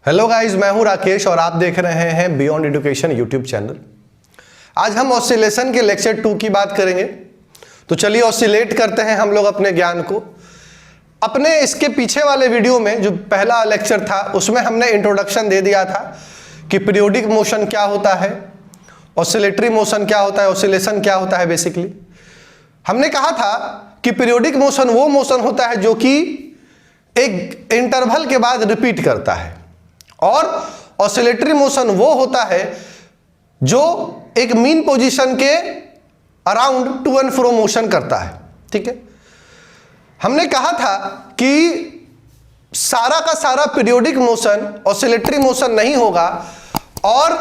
Hello guys, मैं हूं राकेश और आप देख रहे हैं बियॉन्ड एजुकेशन यूट्यूब चैनल। आज हम ऑसिलेशन के लेक्चर 2 की बात करेंगे। तो चलिए ऑसिलेट करते हैं हम लोग अपने ज्ञान को। अपने इसके पीछे वाले वीडियो में जो पहला लेक्चर था उसमें हमने इंट्रोडक्शन दे दिया था कि पीरियोडिक मोशन क्या होता है, ऑसिलेटरी मोशन क्या होता है, ऑसिलेशन क्या होता है। बेसिकली हमने कहा था कि पीरियोडिक मोशन वो मोशन होता है जो कि एक इंटरवल के बाद रिपीट करता है, और ऑसिलेटरी मोशन वो होता है जो एक मीन पोजीशन के around two and fro motion करता है। ठीक है, हमने कहा था कि सारा का सारा पीरियोडिक मोशन ऑसिलेटरी मोशन नहीं होगा, और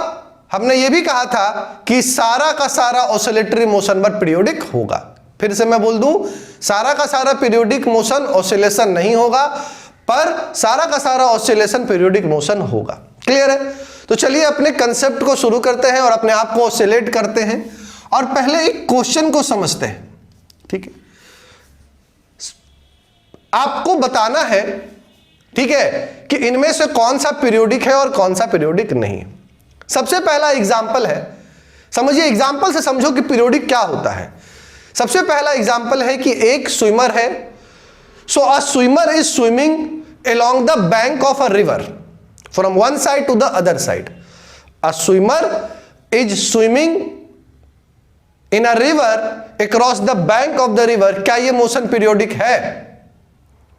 हमने ये भी कहा था कि सारा का सारा ऑसिलेटरी मोशन बट पीरियोडिक होगा। फिर से मैं बोल दूं, सारा का सारा पीरियोडिक मोशन ऑसिलेशन नहीं होगा, पर सारा का सारा ऑसिलेशन पीरियोडिक मोशन होगा। क्लियर है? तो चलिए अपने कंसेप्ट को शुरू करते हैं और अपने आप को ऑसिलेट करते हैं, और पहले एक क्वेश्चन को समझते हैं। ठीक है, आपको बताना है, ठीक है, कि इनमें से कौन सा पीरियोडिक है और कौन सा पीरियोडिक नहीं है। सबसे पहला एग्जाम्पल है, समझिए, एग्जाम्पल से समझो कि पीरियोडिक क्या होता है। सबसे पहला एग्जाम्पल है कि एक स्विमर है। So a swimmer is swimming along the bank of a river from one side to the other side. A swimmer is swimming in a river across the bank of the river. क्या ये motion periodic है?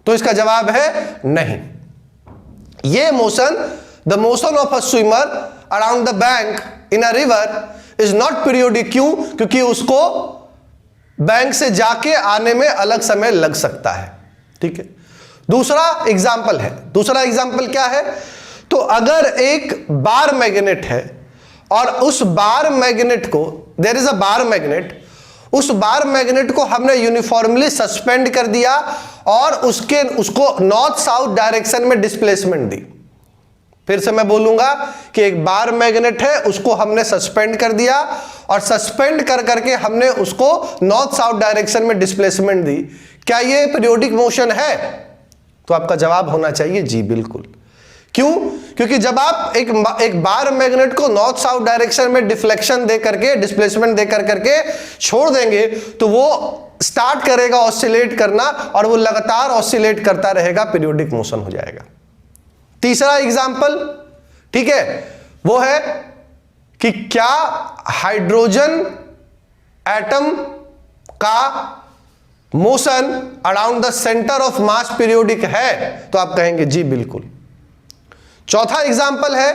तो इसका जवाब है नहीं। ये motion, the motion of a swimmer around the bank in a river is not periodic। क्यों? क्योंकि उसको बैंक से जाके आने में अलग समय लग सकता है। ठीक है, दूसरा एग्जाम्पल है। दूसरा एग्जाम्पल क्या है? तो अगर एक बार मैग्नेट है और उस बार मैग्नेट को, there is a bar magnet, उस बार मैग्नेट को हमने यूनिफॉर्मली सस्पेंड कर दिया और उसको नॉर्थ साउथ डायरेक्शन में डिस्प्लेसमेंट दी। फिर से मैं बोलूंगा कि एक बार मैग्नेट है, उसको हमने सस्पेंड कर दिया और सस्पेंड कर करके हमने उसको नॉर्थ साउथ डायरेक्शन में डिस्प्लेसमेंट दी। क्या ये पीरियोडिक मोशन है? तो आपका जवाब होना चाहिए जी बिल्कुल। क्यों? क्योंकि जब आप एक बार मैग्नेट को नॉर्थ साउथ डायरेक्शन में डिफ्लेक्शन दे करके, डिस्प्लेसमेंट दे करके छोड़ देंगे तो वो स्टार्ट करेगा ऑसिलेट करना, और वो लगातार ऑसिलेट करता रहेगा, पीरियोडिक मोशन हो जाएगा। तीसरा एग्जाम्पल, ठीक है, वो है कि क्या हाइड्रोजन एटम का motion around the centre of mass periodic है? तो आप कहेंगे जी बिल्कुल। चौथा एग्जाम्पल है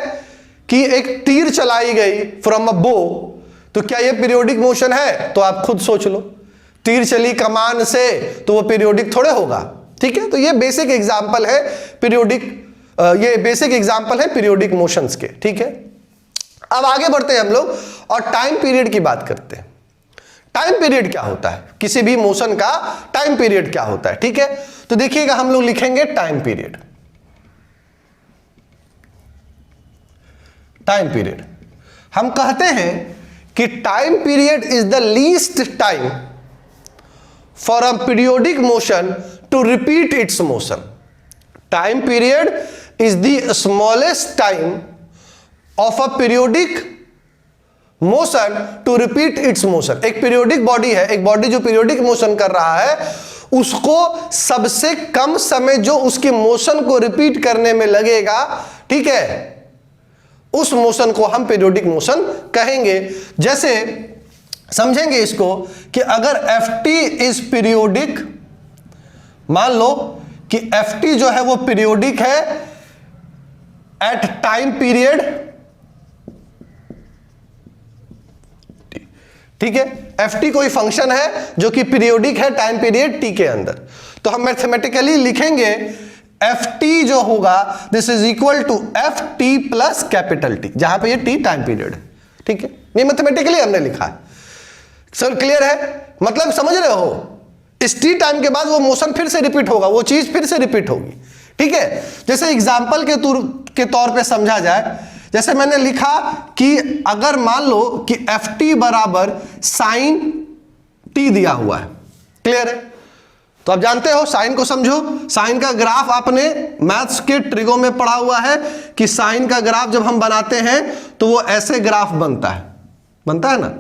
कि एक तीर चलाई गई फ्रॉम अ बो, तो क्या यह पीरियोडिक मोशन है? तो आप खुद सोच लो, तीर चली कमान से तो वो पीरियोडिक थोड़े होगा। ठीक है, तो ये बेसिक एग्जाम्पल है पीरियोडिक, ये बेसिक एग्जाम्पल है पीरियोडिक मोशंस के। ठीक है, अब आगे बढ़ते हैं हम लोग और टाइम पीरियड की बात करते हैं। टाइम पीरियड क्या होता है? किसी भी मोशन का टाइम पीरियड क्या होता है? ठीक है, तो देखिएगा, हम लोग लिखेंगे टाइम पीरियड। टाइम पीरियड, हम कहते हैं कि time period is the least time for a periodic motion to repeat its motion. Time period is the smallest time of a periodic motion to repeat its motion। एक periodic body है, एक body जो periodic motion कर रहा है, उसको सबसे कम समय जो उसके मोशन को रिपीट करने में लगेगा, ठीक है, उस मोशन को हम पीरियोडिक मोशन कहेंगे। जैसे समझेंगे इसको कि अगर Ft इज पीरियोडिक, मान लो कि Ft जो है वो पीरियोडिक है एट टाइम पीरियड, ठीक है, Ft कोई फंक्शन है जो कि पीरियोडिक है टाइम पीरियड t के अंदर, तो हम मैथमेटिकली लिखेंगे Ft जो होगा this is equal to Ft plus capital T, जहां पे ये t टाइम पीरियड है। ठीक है, ये मैथमेटिकली हमने लिखा है। सर क्लियर है? मतलब समझ रहे हो, इस t टाइम के बाद वो मोशन फिर से रिपीट होगा, वो चीज फिर से रिपीट होगी। ठीक है, जैसे एग्जाम्पल के तौर पे समझा जाए, जैसे मैंने लिखा कि अगर मान लो कि Ft बराबर साइन t दिया हुआ है, क्लियर है, तो आप जानते हो साइन को समझो, साइन का ग्राफ आपने मैथ्स के ट्रिगो में पढ़ा हुआ है कि साइन का ग्राफ जब हम बनाते हैं तो वो ऐसे ग्राफ बनता है ना,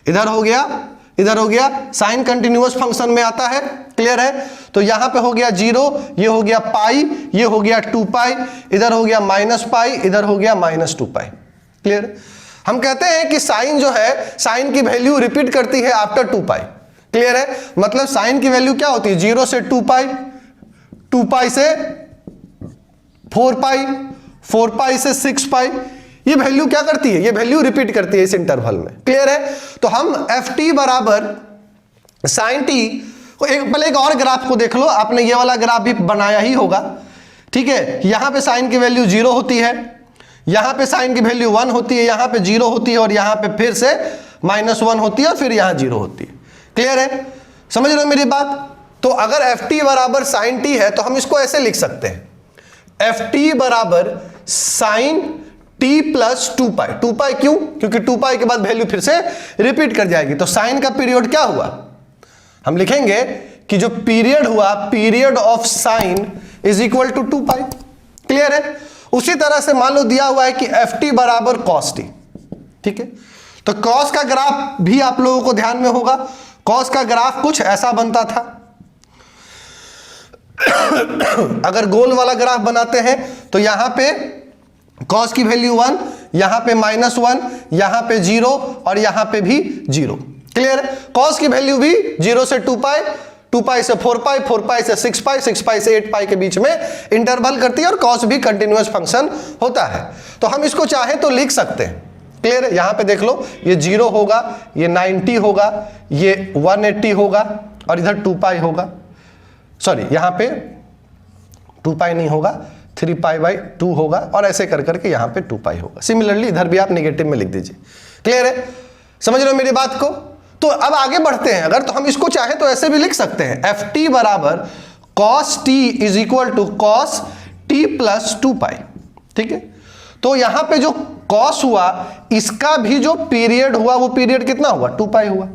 इधर हो गया इधर हो गया, साइन कंटिन्यूअस फंक्शन में आता है, क्लियर है। तो यहां पे हो गया 0, ये हो गया पाई, ये हो गया 2 पाई, इधर हो गया माइनस पाई, इधर हो गया -2 पाई, क्लियर। हम कहते हैं कि साइन जो है, साइन की वैल्यू रिपीट करती है आफ्टर 2 पाई, क्लियर है। मतलब साइन की वैल्यू क्या होती है, 0 से 2 पाई, 2 पाई से 4 पाई, 4 पाई से 6 पाई, ये वैल्यू क्या करती है, ये वैल्यू रिपीट करती है इस इंटरवल में, क्लियर है। तो हम एफ टी बराबर साइन टी, पहले एक और ग्राफ को देख लो, आपने ये वाला ग्राफ भी बनाया ही होगा, ठीक है। यहां पे साइन की वैल्यू 0 होती है, यहां पे साइन की वैल्यू 1 होती है, यहां पे 0 होती है और यहां पे फिर से -1 होती है और फिर यहां 0 होती है, क्लियर है, समझ रहे हो मेरी बात। तो अगर एफ टी बराबर साइन टी है तो हम इसको ऐसे लिख सकते हैं, एफ टी बराबर साइन टी प्लस 2 पाई। 2 पाई क्यों, क्योंकि 2 पाई के बाद वैल्यू फिर से रिपीट कर जाएगी। तो साइन का पीरियड क्या हुआ, हम लिखेंगे कि जो पीरियड हुआ, period of sine is equal to 2 pi, clear है। उसी तरह से मान लो दिया हुआ है कि एफ टी बराबर कॉस टी, ठीक है। तो कॉस का ग्राफ भी आप लोगों को ध्यान में होगा, कॉस का ग्राफ कुछ ऐसा बनता था। अगर गोल वाला ग्राफ बनाते हैं तो यहां पे कॉस की वैल्यू 1, यहां पे -1, यहां पे 0 और यहां पे भी 0, क्लियर है। कॉस की वैल्यू भी 0 से 2 पाई, 2 पाई से 4 पाई, 4 पाई से 6 पाई, 6 पाई से 8 पाई के बीच में इंटरवल करती है और कॉस भी कंटिन्यूअस फंक्शन होता है। तो हम इसको चाहें तो लिख सकते हैं, क्लियर है। यहां पे देख लो, ये 0 होगा, ये 90 होगा, ये 180 होगा और इधर 2 पाई होगा, सॉरी यहां पे 2 पाई नहीं होगा, 3 पाई बाई 2 होगा और ऐसे कर करके यहां पे 2 पाई होगा। सिमिलरली इधर भी आप नेगेटिव में लिख दीजिए, क्लियर है, समझ रहे हो मेरी बात को। तो अब आगे बढ़ते हैं, अगर तो हम इसको चाहें तो ऐसे भी लिख सकते हैं, एफ टी बराबर cos T is equal to cos T plus 2 pi, ठीक है। तो यहां पे जो कॉस हुआ इसका भी जो पीरियड हुआ वो पीरियड कितना हुआ, 2 पाई हुआ,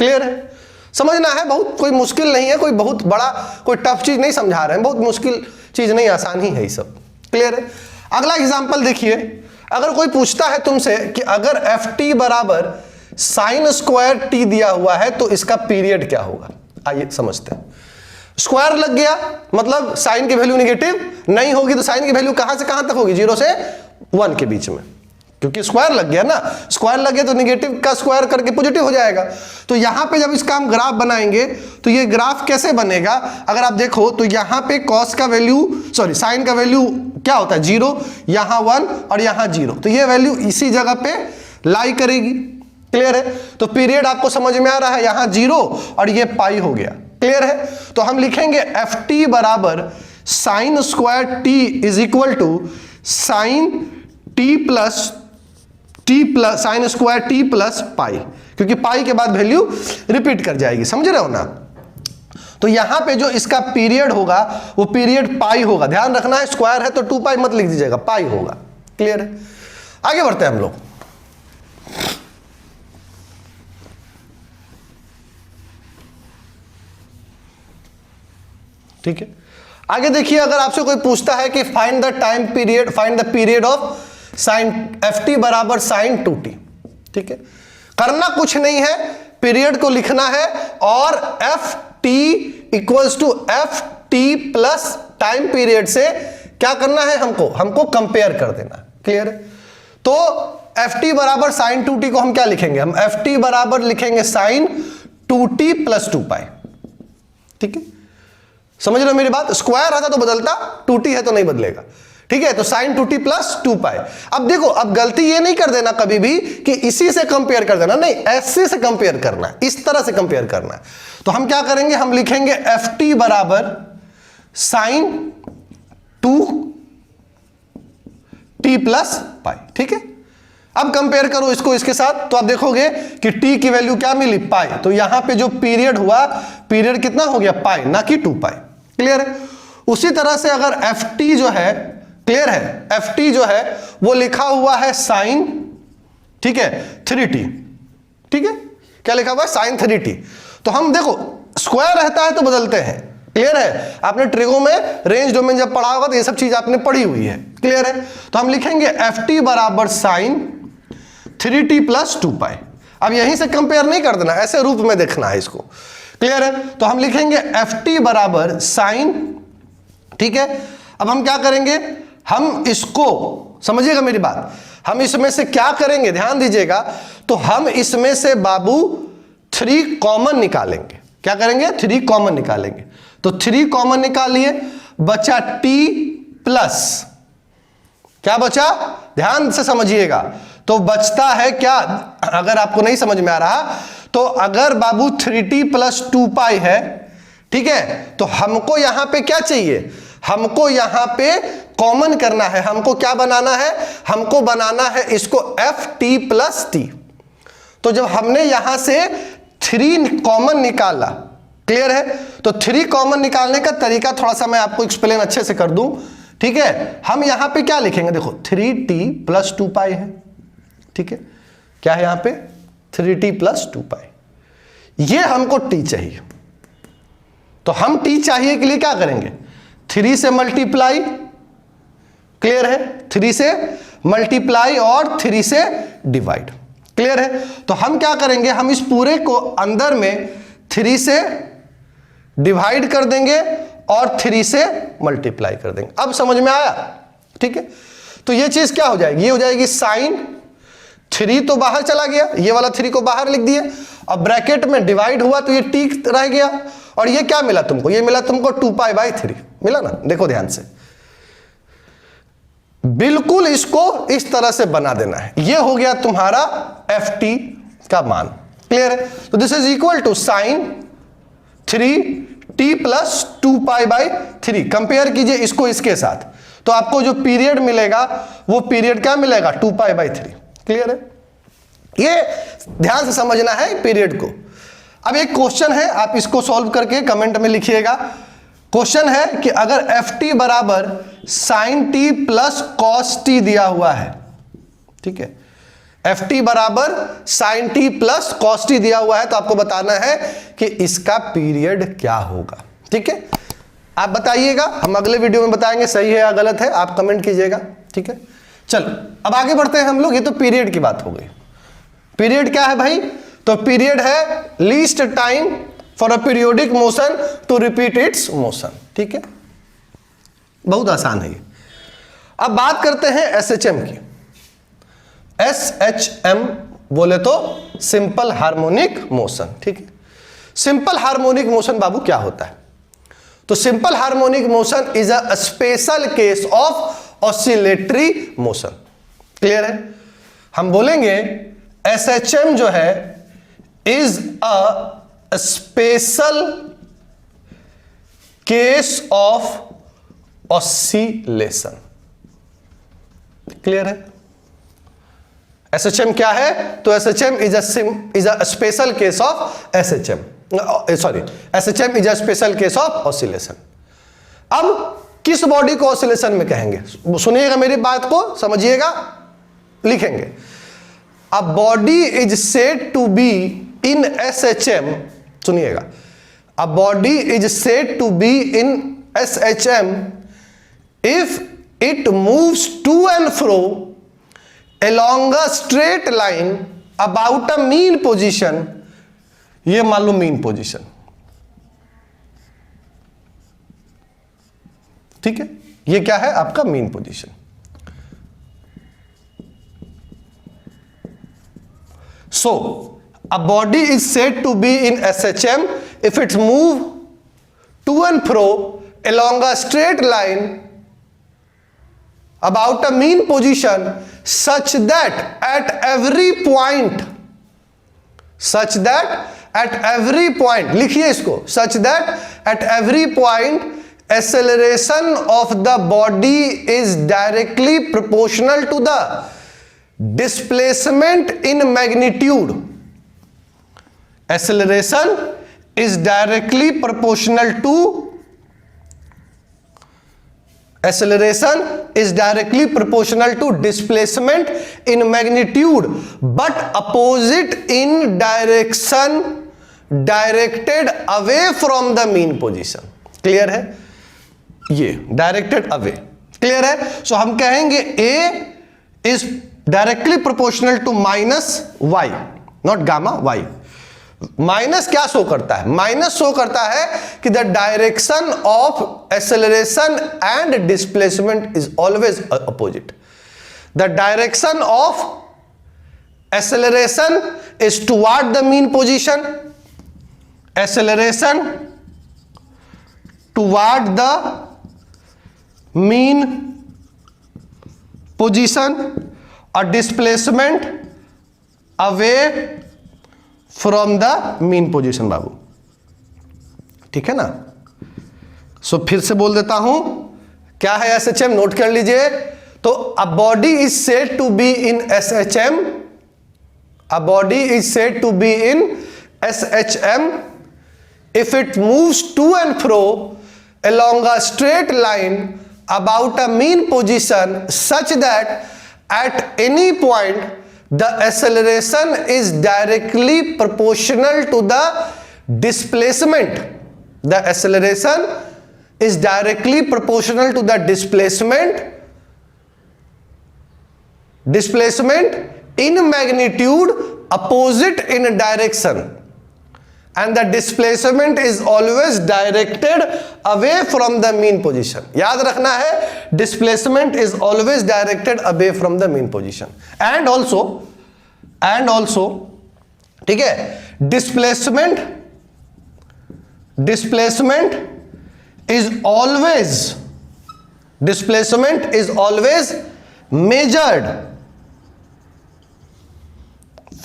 क्लियर है। समझना है, बहुत कोई मुश्किल नहीं है, कोई बहुत बड़ा कोई टफ चीज नहीं समझा रहे हैं, बहुत मुश्किल चीज नहीं, आसान ही है ये सब, क्लियर है। अगला एग्जांपल देखिए, अगर कोई पूछता है तुमसे कि अगर एफ टी बराबर साइन स्क्वायर टी दिया हुआ है तो इसका पीरियड क्या होगा, आइए समझते हैं। स्क्वायर लग गया मतलब साइन की वैल्यू नेगेटिव नहीं होगी, तो साइन की वैल्यू कहां से कहां तक होगी, 0 से 1 के बीच में, क्योंकि स्क्वायर लग गया ना, स्क्वायर लग गया तो नेगेटिव का स्क्वायर करके पॉजिटिव हो जाएगा। तो यहां पे जब इसका हम ग्राफ बनाएंगे तो ये ग्राफ कैसे बनेगा, अगर आप देखो तो यहां पे कॉस का वैल्यू, सॉरी साइन का वैल्यू क्या होता है, 0, यहां 1 और यहां 0, तो ये वैल्यू इसी जगह पे लाई करेगी, क्लियर है। तो पीरियड आपको समझ में आ रहा है, यहां 0 और ये पाई हो गया, क्लियर है। तो हम लिखेंगे एफ टी बराबर sine square T is equal to sine T plus sine square T plus pi, क्योंकि पाई के बाद वैल्यू रिपीट कर जाएगी, समझ रहे हो ना। तो यहां पे जो इसका पीरियड होगा वो पीरियड पाई होगा, ध्यान रखना है, स्क्वायर है तो 2 पाई मत लिख दीजिएगा, पाई होगा, क्लियर है। आगे बढ़ते हैं हम लोग, ठीक है। आगे देखिए, अगर आपसे कोई पूछता है कि find the time period, find the period of sign F T बराबर साइन 2t, ठीक है। करना कुछ नहीं है, पीरियड को लिखना है और F T equals to F T plus time period से क्या करना है, हमको कंपेयर कर देना, क्लियर है। तो एफ टी बराबर साइन 2t को हम क्या लिखेंगे, हम एफ टी बराबर लिखेंगे साइन 2t प्लस 2 पाई, ठीक है, समझ रहे हो मेरी बात। स्क्वायर आता तो बदलता, 2t है तो नहीं बदलेगा, ठीक है। तो साइन 2t प्लस 2 पाई। अब देखो, अब गलती ये नहीं कर देना कभी भी कि इसी से कंपेयर कर देना, नहीं, ऐसे से कंपेयर करना है, इस तरह से कंपेयर करना है। तो हम क्या करेंगे, हम लिखेंगे एफ टी बराबर साइन 2t प्लस पाई, ठीक है। अब कंपेयर करो इसको इसके साथ, तो आप देखोगे कि t की वैल्यू क्या मिली, पाई। तो यहां पे जो पीरियड हुआ, पीरियड कितना हो गया, पाई, ना कि 2 पाई, क्लियर है। उसी तरह से अगर एफ टी जो है, क्लियर है, एफ टी जो है वो लिखा हुआ है साइन, ठीक है, 3t, ठीक है, क्या लिखा हुआ है, साइन 3t। तो हम देखो स्क्वायर रहता है तो बदलते हैं, क्लियर है? आपने ट्रिगो में रेंज डोमेन जब पढ़ा होगा तो ये सब चीज आपने पढ़ी हुई है। क्लियर है? तो हम लिखेंगे एफ टी बराबर साइन 3t प्लस 2π। अब यहीं से कंपेयर नहीं कर देना, ऐसे रूप में देखना है इसको। क्लियर है? तो हम लिखेंगे एफ टी बराबर साइन, ठीक है। अब हम क्या करेंगे, हम इसको समझिएगा मेरी बात, हम इसमें से क्या करेंगे ध्यान दीजिएगा, तो हम इसमें से बाबू 3 कॉमन निकालेंगे। क्या करेंगे? 3 कॉमन निकालेंगे। तो 3 कॉमन निकालिए, बचा t प्लस, क्या बचा? ध्यान से समझिएगा। तो बचता है क्या, अगर आपको नहीं समझ में आ रहा, तो अगर बाबू 3t प्लस 2π है, ठीक है, तो हमको यहां पे क्या चाहिए, हमको यहां पे कॉमन करना है। हमको क्या बनाना है? हमको बनाना है इसको एफ टी प्लस टी। तो जब हमने यहां से 3 कॉमन निकाला, क्लियर है, तो 3 कॉमन निकालने का तरीका थोड़ा सा मैं आपको एक्सप्लेन अच्छे से कर दूं, ठीक है। हम यहां पे क्या लिखेंगे, देखो 3t प्लस 2π है, ठीक है, क्या है यहां पे 3t प्लस 2π, ये हमको t चाहिए। तो हम t चाहिए के लिए क्या करेंगे, 3 से मल्टीप्लाई, क्लियर है, 3 से मल्टीप्लाई और 3 से डिवाइड, क्लियर है। तो हम क्या करेंगे, हम इस पूरे को अंदर में 3 से डिवाइड कर देंगे और 3 से मल्टीप्लाई कर देंगे। अब समझ में आया? ठीक है। तो ये चीज क्या हो जाएगी, ये हो जाएगी साइन 3 तो बाहर चला गया, ये वाला 3 को बाहर लिख दिया, और ब्रैकेट में डिवाइड हुआ तो ये टी रह गया, और ये क्या मिला तुमको, ये मिला तुमको 2π/3 मिला ना। देखो ध्यान से, बिल्कुल इसको इस तरह से बना देना है। ये हो गया तुम्हारा एफ टी का मान, क्लियर है। तो this is equal to sine 3t plus 2π/3। Compare कीजिए इसको इसके साथ, तो आपको जो पीरियड मिलेगा वो पीरियड क्या मिलेगा, 2π/3। क्लियर है? ये ध्यान से समझना है पीरियड को। अब एक क्वेश्चन है, आप इसको सॉल्व करके कमेंट में लिखिएगा। क्वेश्चन है कि अगर एफ टी बराबर sine T plus cos T दिया हुआ है, ठीक है, एफ टी बराबर sine T plus cos T दिया हुआ है, तो आपको बताना है कि इसका पीरियड क्या होगा। ठीक है, आप बताइएगा, हम अगले वीडियो में बताएंगे सही है या गलत है, आप कमेंट कीजिएगा। ठीक है, चलो अब आगे बढ़ते हैं हम लोग। ये तो पीरियड की बात हो गई। पीरियड क्या है भाई, तो पीरियड है least time for a periodic motion to repeat its motion. ठीक है, बहुत आसान है ये। अब बात करते हैं एसएचएम की। एसएचएम बोले तो सिंपल हार्मोनिक मोशन। ठीक है, सिंपल हार्मोनिक मोशन बाबू क्या होता है, तो simple harmonic motion is a special case of oscillatory motion. Clear है, हम बोलेंगे एसएचएम जो है is a special case of oscillation. Clear है, एसएचएम क्या है, तो SHM is a special case of SHM, sorry, SHM is a special case of oscillation. अब किस बॉडी को ऑसिलेशन में कहेंगे, सुनिएगा मेरी बात को, समझिएगा, लिखेंगे a body is said to be in SHM. सुनिएगा, a body is said to be in SHM if it moves to and fro along a straight line about a mean position। ये मान लो मीन पोजीशन। ठीक है, ये क्या है आपका mean position. So a body is said to be in SHM if it move to and fro along a straight line about a mean position such that at every point, लिखिए इसको, such that at every point acceleration of the body is directly proportional to the displacement in magnitude। Acceleration is directly proportional to displacement in magnitude but opposite in direction directed away from the mean position। Clear है, ये directed away, clear है। So हम कहेंगे a is directly proportional to minus y, not gamma, y. Minus क्या show करता है? Minus show करता है कि the direction of acceleration and displacement is always opposite. The direction of acceleration is toward the mean position, acceleration toward the mean position और displacement away from the mean position. बाबू ठीक है ना। सो फिर से बोल देता हूं, क्या है एसएचएम, नोट कर लीजिए। तो a body is said to be in SHM, a body is said to be in SHM if it moves to and fro along a straight line about a mean position such that at any point the acceleration is directly proportional to the displacement. The acceleration is directly proportional to the displacement in magnitude opposite in direction, and the displacement is always directed away from the mean position. याद रखना है, displacement is always directed away from the mean position. And also ठीक है, displacement is always measured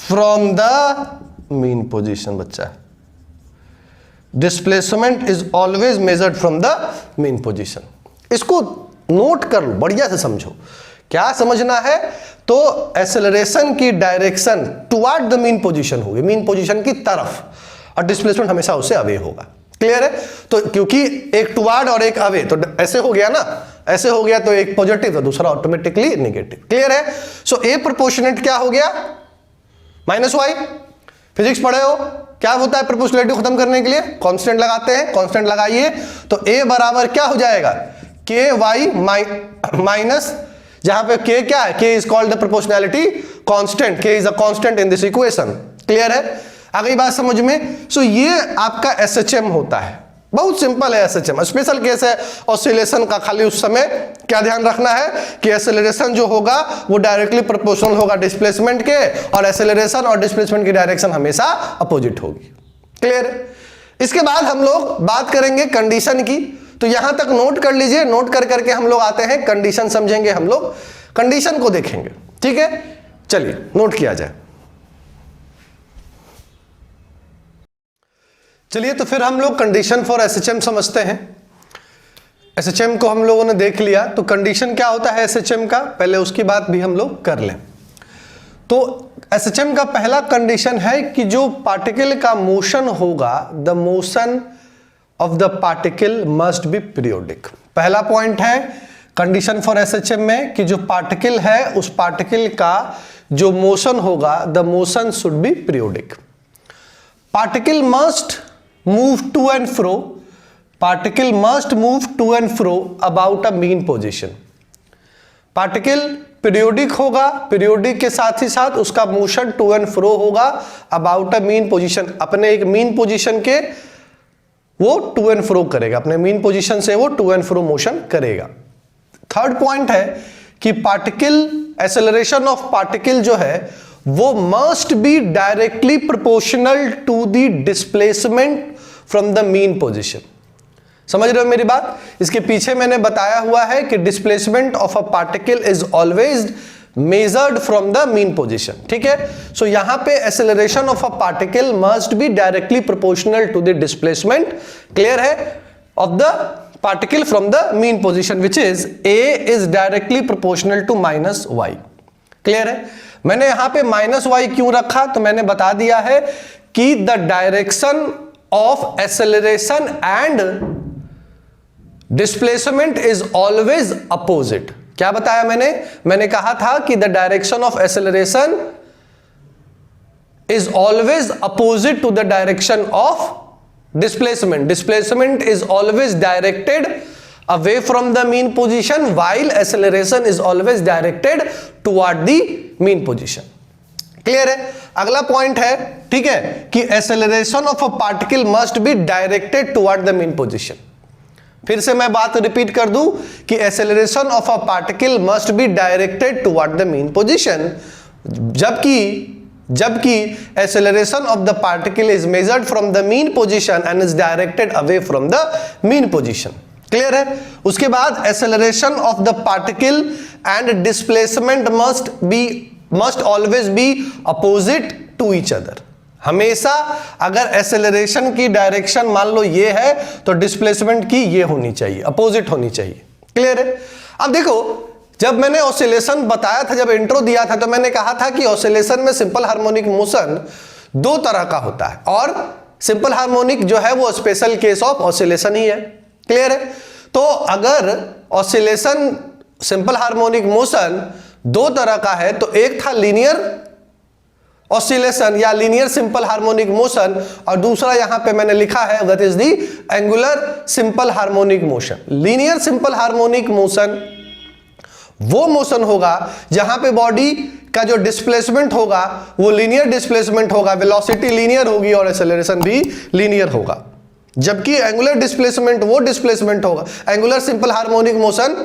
from the mean position। बच्चा, displacement is always measured from the mean position. इसको note कर लो, बढ़िया से समझो। क्या समझना है? तो एक्सेलरेशन की direction toward the mean position होगी, मीन पोजीशन की तरफ, और डिस्प्लेसमेंट हमेशा उससे अवे होगा। क्लियर है? तो क्योंकि एक टुवर्ड और एक अवे, तो ऐसे हो गया ना, ऐसे हो गया, तो एक पॉजिटिव तो दूसरा ऑटोमेटिकली नेगेटिव। क्लियर है? सो ए प्रोपोर्शनेट क्या हो गया? Minus Y. फिजिक्स पढ़े हो, क्या होता है प्रोपोर्शनलिटी खत्म करने के लिए? कांस्टेंट लगाते हैं, कांस्टेंट लगाइए तो a बराबर क्या हो जाएगा? के वाई माइनस, जहां पे k क्या है? k is called the proportionality constant, k is a constant in this equation. Clear है? आ गई बात समझ में? सो ये आपका एसएचएम होता है, बहुत सिंपल है एसएचएम। स्पेशल केस है ऑसिलेशन का, खाली उस समय क्या ध्यान रखना है कि एक्सेलरेशन जो होगा वो डायरेक्टली प्रोपोर्शनल होगा डिस्प्लेसमेंट के, और एक्सेलरेशन और डिस्प्लेसमेंट की डायरेक्शन हमेशा अपोजिट होगी। क्लियर? इसके बाद हम लोग बात करेंगे कंडीशन की। तो यहां तक नोट कर लीजिए, नोट कर करके हम लोग आते हैं कंडीशन समझेंगे, हम लोग कंडीशन को देखेंगे। ठीक है, चलिए नोट किया जाए। चलिए तो फिर हम लोग कंडीशन फॉर एसएचएम समझते हैं। एसएचएम को हम लोगों ने देख लिया, तो कंडीशन क्या होता है एसएचएम का, पहले उसकी बात भी हम लोग कर लें। तो एसएचएम का पहला कंडीशन है कि जो पार्टिकल का मोशन होगा, the motion of the particle must B periodic. पहला पॉइंट है कंडीशन फॉर एसएचएम में कि जो पार्टिकल है उस पार्टिकल का जो मोशन होगा, the motion should be periodic. Particle must move to and fro, particle must move to and fro about a mean position। Particle periodic होगा, पीरियोडिक के साथ ही साथ उसका मोशन टू एंड फ्रो होगा अबाउट अ मीन पोजीशन, अपने एक mean position के वो टू एंड फ्रो करेगा, अपने मीन पोजीशन से वो टू एंड फ्रो मोशन करेगा। थर्ड पॉइंट है कि पार्टिकल, एक्सेलरेशन ऑफ पार्टिकल जो है वो must be directly proportional to the displacement from the mean position. समझ रहे हो मेरी बात? इसके पीछे मैंने बताया हुआ है कि displacement of a particle is always measured from the mean position. ठीक है? सो यहां पे acceleration of a particle must be directly proportional to the displacement, clear है, of the particle from the mean position, which is a is directly proportional to minus y. Clear है? मैंने यहां पे minus Y क्यों रखा, तो मैंने बता दिया है कि the direction of acceleration and displacement is always opposite. क्या बताया मैंने कहा था कि the direction of acceleration is always opposite to the direction of displacement is always directed away from the mean position while acceleration is always directed toward the mean position. Clear है? अगला point है, ठीक है, कि acceleration of a particle must be directed toward the mean position. फिर से मैं बात रिपीट कर दूं कि acceleration of a particle must be directed toward the mean position, जबकि acceleration of the particle is measured from the mean position and is directed away from the mean position. Clear है? उसके बाद acceleration of the particle and displacement must always be opposite to each other. हमेशा अगर acceleration की direction मान लो ये है तो डिस्प्लेसमेंट की ये होनी चाहिए, अपोजिट होनी चाहिए। क्लियर है? अब देखो, जब मैंने ऑसिलेशन बताया था, जब इंट्रो दिया था, तो मैंने कहा था कि ऑसिलेशन में सिंपल हार्मोनिक मोशन दो तरह का होता है और सिंपल हार्मोनिक जो है वो स्पेशल केस ऑफ ऑसिलेशन ही है। क्लियर है? तो अगर ऑसिलेशन सिंपल हार्मोनिक मोशन दो तरह का है तो एक था लीनियर ऑसिलेशन या लीनियर सिंपल हार्मोनिक मोशन, और दूसरा यहां पे मैंने लिखा है that is the angular simple harmonic motion. Linear simple harmonic motion वो मोशन होगा जहां पे बॉडी का जो डिस्प्लेसमेंट होगा वो लीनियर डिस्प्लेसमेंट होगा, वेलोसिटी लीनियर होगी और एक्सेलरेशन भी लीनियर होगा। जबकि एंगुलर डिस्प्लेसमेंट वो डिस्प्लेसमेंट होगा, एंगुलर सिंपल हार्मोनिक मोशन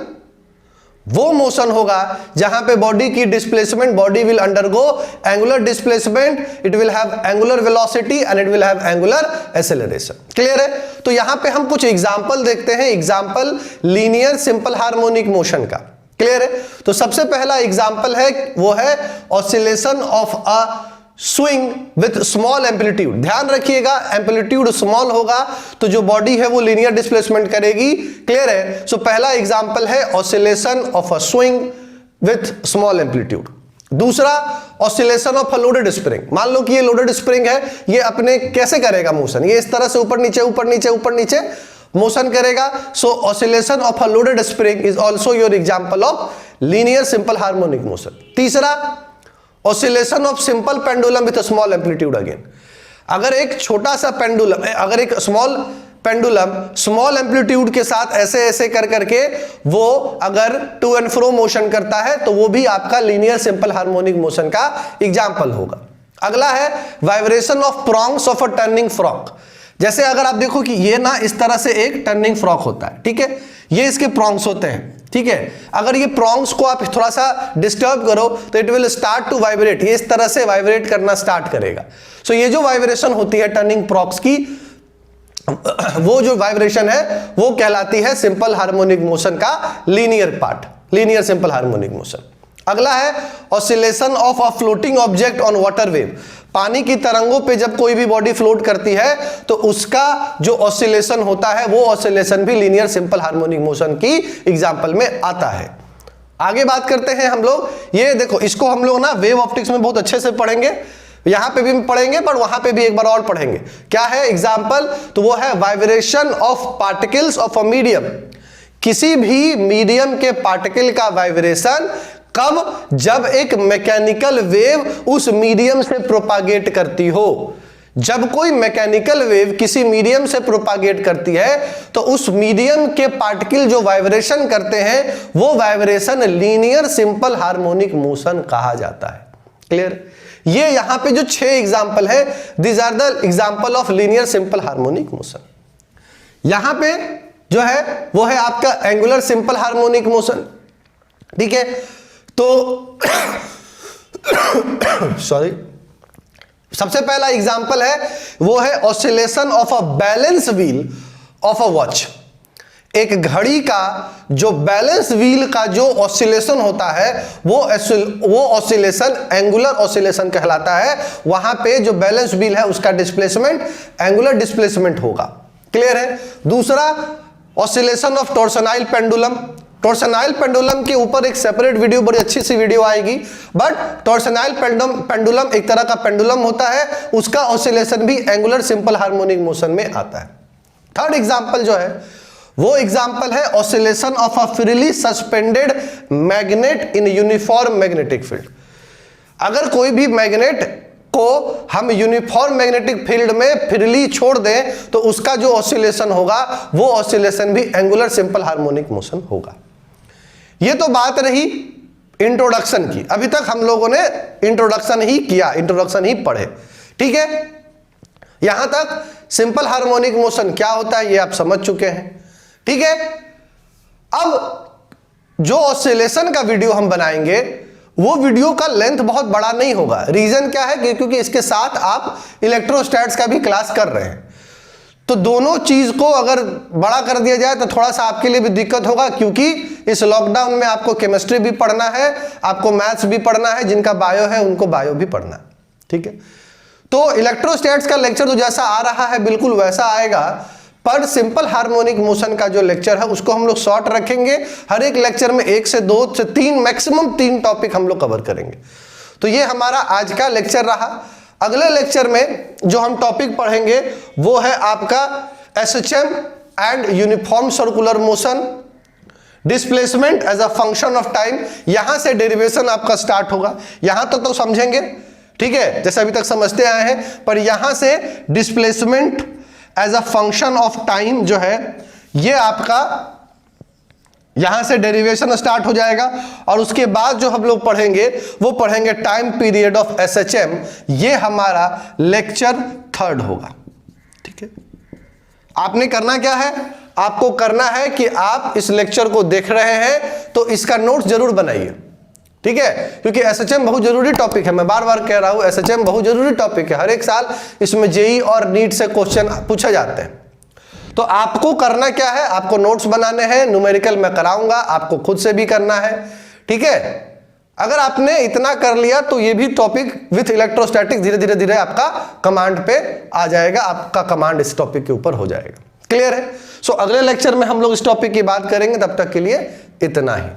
वो मोशन होगा जहां पे बॉडी की displacement, body will undergo angular displacement, it will have angular velocity and it will have angular acceleration. Clear है? तो यहां पे हम कुछ एग्जांपल देखते हैं, example linear simple harmonic motion का। क्लियर है? तो सबसे पहला एग्जांपल है वो है oscillation of a swing with small amplitude. ध्यान रखिएगा, एम्पलीट्यूड स्मॉल होगा तो जो बॉडी है वो लीनियर डिस्प्लेसमेंट करेगी। क्लियर है? सो पहला एग्जांपल है oscillation of a swing with small amplitude. दूसरा oscillation of a loaded spring. मान लो कि ये लोडेड स्प्रिंग है, ये अपने कैसे करेगा मोशन, ये इस तरह से ऊपर नीचे ऊपर नीचे ऊपर नीचे मोशन करेगा। So oscillation of a loaded spring is also your example of linear simple harmonic motion. तीसरा oscillation of simple pendulum with small amplitude. Again, अगर एक छोटा सा पेंडुलम, अगर एक स्मॉल पेंडुलम स्मॉल एम्पलीट्यूड के साथ ऐसे ऐसे कर करके वो अगर टू एंड फ्रो मोशन करता है तो वो भी आपका लीनियर सिंपल हार्मोनिक मोशन का एग्जांपल होगा। अगला है vibration of prongs of a turning frock. जैसे अगर आप देखो कि ये ना इस तरह से एक टर्निंग फ्रॉक होता है, ठीक है, ये इसके प्रॉन्ग्स होते हैं, ठीक है। अगर ये प्रॉन्ग्स को आप थोड़ा सा डिस्टर्ब करो तो it will start to vibrate, ये इस तरह से वाइब्रेट करना स्टार्ट करेगा। सो ये जो वाइब्रेशन होती है टर्निंग प्रॉक्स की, वो जो वाइब्रेशन है वो कहलाती है सिंपल हार्मोनिक मोशन का linear part, linear simple harmonic motion. अगला है oscillation of a floating object on water wave. पानी की तरंगों पे जब कोई भी बॉडी फ्लोट करती है तो उसका जो ऑसिलेशन होता है वो ऑसिलेशन भी लीनियर सिंपल हार्मोनिक मोशन की एग्जांपल में आता है। आगे बात करते हैं हम लोग, ये देखो इसको हम लोग ना वेव ऑप्टिक्स में बहुत अच्छे से पढ़ेंगे, यहां पे भी पढ़ेंगे पर वहां पे भी एक बार और पढ़ेंगे। क्या है एग्जांपल? तो वो है vibration of particles of a medium. किसी भी मीडियम के पार्टिकल का वाइब्रेशन कब? जब एक मैकेनिकल वेव उस मीडियम से प्रोपागेट करती हो। जब कोई मैकेनिकल वेव किसी मीडियम से प्रोपागेट करती है तो उस मीडियम के पार्टिकल जो वाइब्रेशन करते हैं वो vibration linear simple harmonic motion कहा जाता है। क्लियर? ये यहां पे जो 6 एग्जांपल है, these are the example of linear simple harmonic motion. यहां पे जो है वो है आपका एंगुलर सिंपल हार्मोनिक मोशन, ठीक है। तो सॉरी, सबसे पहला एग्जांपल है वो है oscillation of a balance wheel of a watch. एक घड़ी का जो बैलेंस व्हील का जो ऑसिलेशन होता है वो ऑसिलेशन एंगुलर ऑसिलेशन कहलाता है। वहां पे जो बैलेंस व्हील है उसका डिस्प्लेसमेंट एंगुलर डिस्प्लेसमेंट होगा। क्लियर है? दूसरा ऑसिलेशन ऑफ टॉर्सनाइल पेंडुलम। टॉर्सनाइल पेंडुलम के ऊपर एक सेपरेट वीडियो, बड़ी अच्छी सी वीडियो आएगी, बट टॉर्सनाइल पेंडुलम एक तरह का पेंडुलम होता है, उसका ऑसिलेशन भी एंगुलर सिंपल हार्मोनिक मोशन में आता है। थर्ड एग्जांपल जो है वो एग्जांपल है oscillation of a freely suspended magnet in uniform magnetic field. अगर कोई भी मैग्नेट को हम यूनिफॉर्म मैग्नेटिक फील्ड में फ्रीली छोड़ दें तो उसका जो ऑसिलेशन होगा वो ऑसिलेशन भी एंगुलर सिंपल हार्मोनिक मोशन होगा। ये तो बात रही इंट्रोडक्शन की। अभी तक हम लोगों ने इंट्रोडक्शन ही किया, इंट्रोडक्शन ही पढ़े, ठीक है। यहां तक सिंपल हार्मोनिक मोशन क्या होता है ये आप समझ चुके हैं, ठीक है। अब जो ऑसिलेशन का वीडियो हम बनाएंगे वो वीडियो का लेंथ बहुत बड़ा नहीं होगा। रीजन क्या है? क्योंकि इसके साथ आप इलेक्ट्रोस्टैट्स का भी क्लास कर रहे हैं, तो दोनों चीज को अगर बड़ा कर दिया जाए तो थोड़ा सा आपके लिए भी दिक्कत होगा, क्योंकि इस लॉकडाउन में आपको केमिस्ट्री भी पढ़ना है, आपको मैथ्स भी पढ़ना है, जिनका बायो है उनको बायो भी पढ़ना है, ठीक है। तो इलेक्ट्रोस्टैट्स का लेक्चर तो जैसा आ रहा है बिल्कुल वैसा आएगा, पर सिंपल हार्मोनिक मोशन का जो लेक्चर है उसको हम लोग शॉर्ट रखेंगे। हर एक लेक्चर में 1 से 2 से 3 मैक्सिमम 3 टॉपिक हम लोग कवर करेंगे। तो ये हमारा आज का लेक्चर रहा। अगले लेक्चर में जो हम टॉपिक पढ़ेंगे वो है आपका SHM and uniform circular motion, displacement as a function of time. यहां से डेरिवेशन आपका स्टार्ट होगा। यहां तक तो समझेंगे, ठीक है, जैसे अभी तक समझते आए हैं, पर यहां से displacement as a function of time जो है ये आपका यहां से डेरिवेशन स्टार्ट हो जाएगा। और उसके बाद जो हम लोग पढ़ेंगे वो पढ़ेंगे टाइम पीरियड ऑफ एसएचएम। ये हमारा लेक्चर 3rd होगा, ठीक है। आपने करना क्या है? आपको करना है कि आप इस लेक्चर को देख रहे हैं तो इसका नोट्स जरूर बनाइए, ठीक है, क्योंकि एसएचएम बहुत जरूरी टॉपिक है। मैं बार बार कह रहा हूं एसएचएम बहुत जरूरी टॉपिक है। हर एक साल इसमें जेई और नीट से क्वेश्चन पूछे जाते हैं। तो आपको करना क्या है? आपको नोट्स बनाने हैं, न्यूमेरिकल मैं कराऊंगा, आपको खुद से भी करना है, ठीक है। अगर आपने इतना कर लिया तो ये भी टॉपिक विथ इलेक्ट्रोस्टैटिक धीरे धीरे धीरे आपका कमांड पे आ जाएगा, आपका कमांड इस टॉपिक के ऊपर हो जाएगा। क्लियर है? सो अगले लेक्चर में हम लोग इस टॉपिक की बात करेंगे। तब तक के लिए इतना ही।